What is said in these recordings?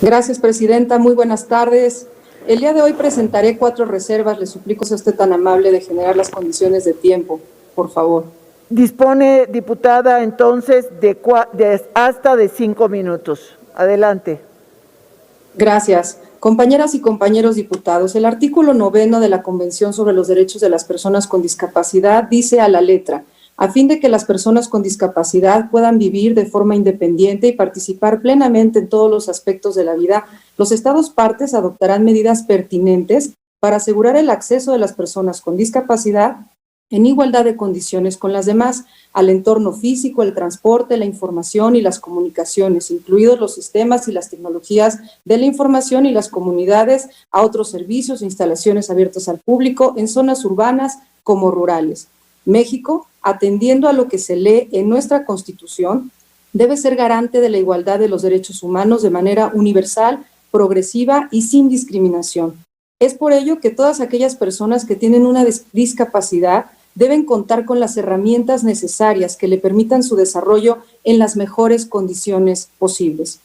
Gracias, presidenta. Muy buenas tardes. El día de hoy presentaré 4 reservas. Le suplico sea usted tan amable de generar las condiciones de tiempo, por favor. Dispone, diputada, entonces hasta de 5 minutos. Adelante. Gracias. Compañeras y compañeros diputados, el artículo 9 de la Convención sobre los Derechos de las Personas con Discapacidad dice a la letra: a fin de que las personas con discapacidad puedan vivir de forma independiente y participar plenamente en todos los aspectos de la vida, los Estados partes adoptarán medidas pertinentes para asegurar el acceso de las personas con discapacidad en igualdad de condiciones con las demás, al entorno físico, el transporte, la información y las comunicaciones, incluidos los sistemas y las tecnologías de la información y las comunidades, a otros servicios e instalaciones abiertas al público en zonas urbanas como rurales. México, atendiendo a lo que se lee en nuestra Constitución, debe ser garante de la igualdad de los derechos humanos de manera universal, progresiva y sin discriminación. Es por ello que todas aquellas personas que tienen una discapacidad deben contar con las herramientas necesarias que le permitan su desarrollo en las mejores condiciones posibles.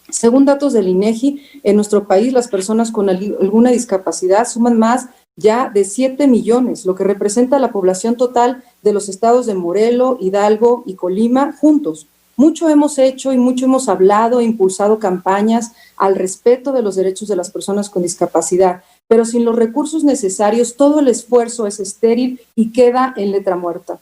Según datos del INEGI, en nuestro país las personas con alguna discapacidad suman más ya de 7 millones, lo que representa la población total de los estados de Morelos, Hidalgo y Colima juntos. Mucho hemos hecho y mucho hemos hablado e impulsado campañas al respeto de los derechos de las personas con discapacidad, pero sin los recursos necesarios todo el esfuerzo es estéril y queda en letra muerta.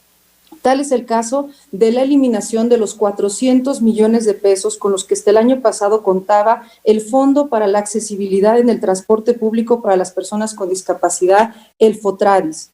Tal es el caso de la eliminación de los 400 millones de pesos con los que hasta el año pasado contaba el Fondo para la Accesibilidad en el Transporte Público para las Personas con Discapacidad, el FOTRADIS,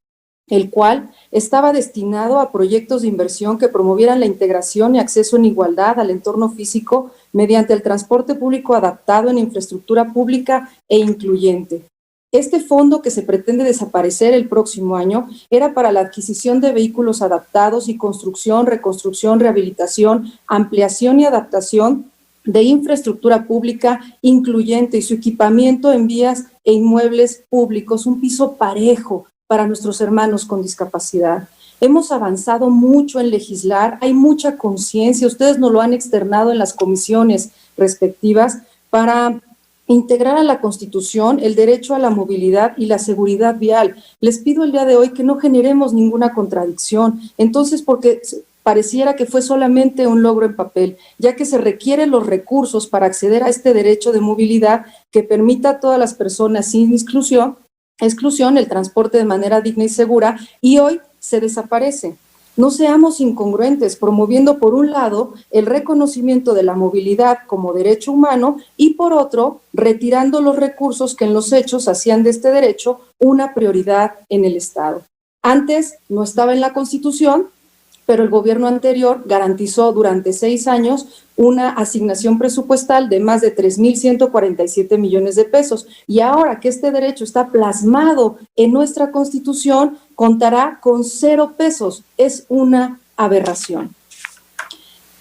el cual estaba destinado a proyectos de inversión que promovieran la integración y acceso en igualdad al entorno físico mediante el transporte público adaptado en infraestructura pública e incluyente. Este fondo, que se pretende desaparecer el próximo año, era para la adquisición de vehículos adaptados y construcción, reconstrucción, rehabilitación, ampliación y adaptación de infraestructura pública incluyente y su equipamiento en vías e inmuebles públicos, un piso parejo para nuestros hermanos con discapacidad. Hemos avanzado mucho en legislar, hay mucha conciencia, ustedes nos lo han externado en las comisiones respectivas para integrar a la Constitución el derecho a la movilidad y la seguridad vial. Les pido el día de hoy que no generemos ninguna contradicción, entonces, porque pareciera que fue solamente un logro en papel, ya que se requieren los recursos para acceder a este derecho de movilidad que permita a todas las personas sin exclusión el transporte de manera digna y segura, y hoy se desaparece. No seamos incongruentes, promoviendo por un lado el reconocimiento de la movilidad como derecho humano y por otro retirando los recursos que en los hechos hacían de este derecho una prioridad en el Estado. Antes no estaba en la Constitución, pero el gobierno anterior garantizó durante 6 años una asignación presupuestal de más de 3,147 millones de pesos. Y ahora que este derecho está plasmado en nuestra Constitución, contará con 0 pesos. Es una aberración.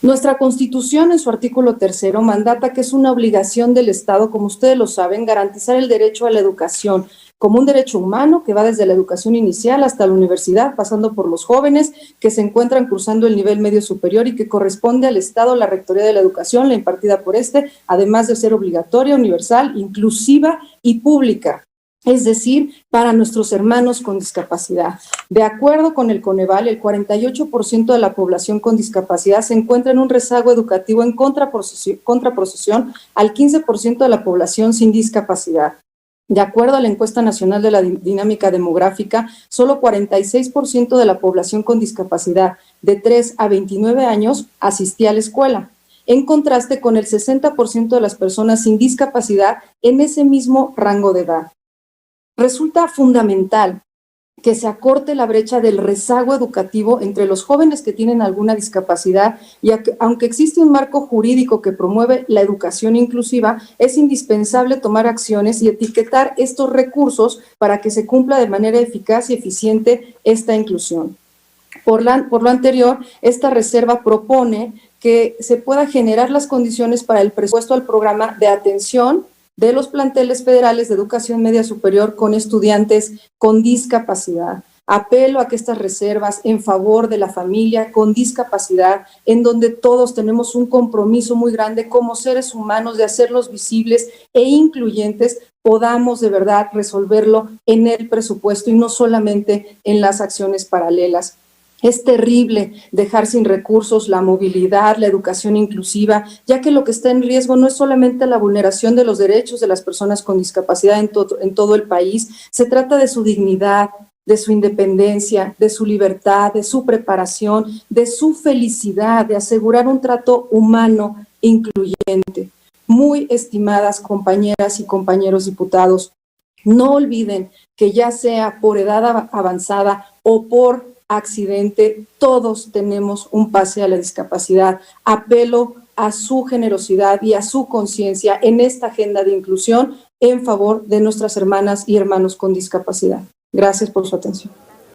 Nuestra Constitución, en su artículo 3, mandata que es una obligación del Estado, como ustedes lo saben, garantizar el derecho a la educación como un derecho humano que va desde la educación inicial hasta la universidad, pasando por los jóvenes que se encuentran cursando el nivel medio superior y que corresponde al Estado la rectoría de la educación, la impartida por además de ser obligatoria, universal, inclusiva y pública. Es decir, para nuestros hermanos con discapacidad. De acuerdo con el Coneval, el 48% de la población con discapacidad se encuentra en un rezago educativo en contraposición al 15% de la población sin discapacidad. De acuerdo a la encuesta nacional de la dinámica demográfica, solo 46% de la población con discapacidad de 3 a 29 años asistía a la escuela, en contraste con el 60% de las personas sin discapacidad en ese mismo rango de edad. Resulta fundamental que se acorte la brecha del rezago educativo entre los jóvenes que tienen alguna discapacidad y aunque existe un marco jurídico que promueve la educación inclusiva, es indispensable tomar acciones y etiquetar estos recursos para que se cumpla de manera eficaz y eficiente esta inclusión. Por lo anterior, esta reserva propone que se pueda generar las condiciones para el presupuesto al programa de atención de los planteles federales de educación media superior con estudiantes con discapacidad. Apelo a que estas reservas en favor de la familia con discapacidad, en donde todos tenemos un compromiso muy grande como seres humanos de hacerlos visibles e incluyentes, podamos de verdad resolverlo en el presupuesto y no solamente en las acciones paralelas. Es terrible dejar sin recursos la movilidad, la educación inclusiva, ya que lo que está en riesgo no es solamente la vulneración de los derechos de las personas con discapacidad en todo el país, se trata de su dignidad, de su independencia, de su libertad, de su preparación, de su felicidad, de asegurar un trato humano incluyente. Muy estimadas compañeras y compañeros diputados, no olviden que ya sea por edad avanzada o por accidente, todos tenemos un pase a la discapacidad. Apelo a su generosidad y a su conciencia en esta agenda de inclusión en favor de nuestras hermanas y hermanos con discapacidad. Gracias por su atención.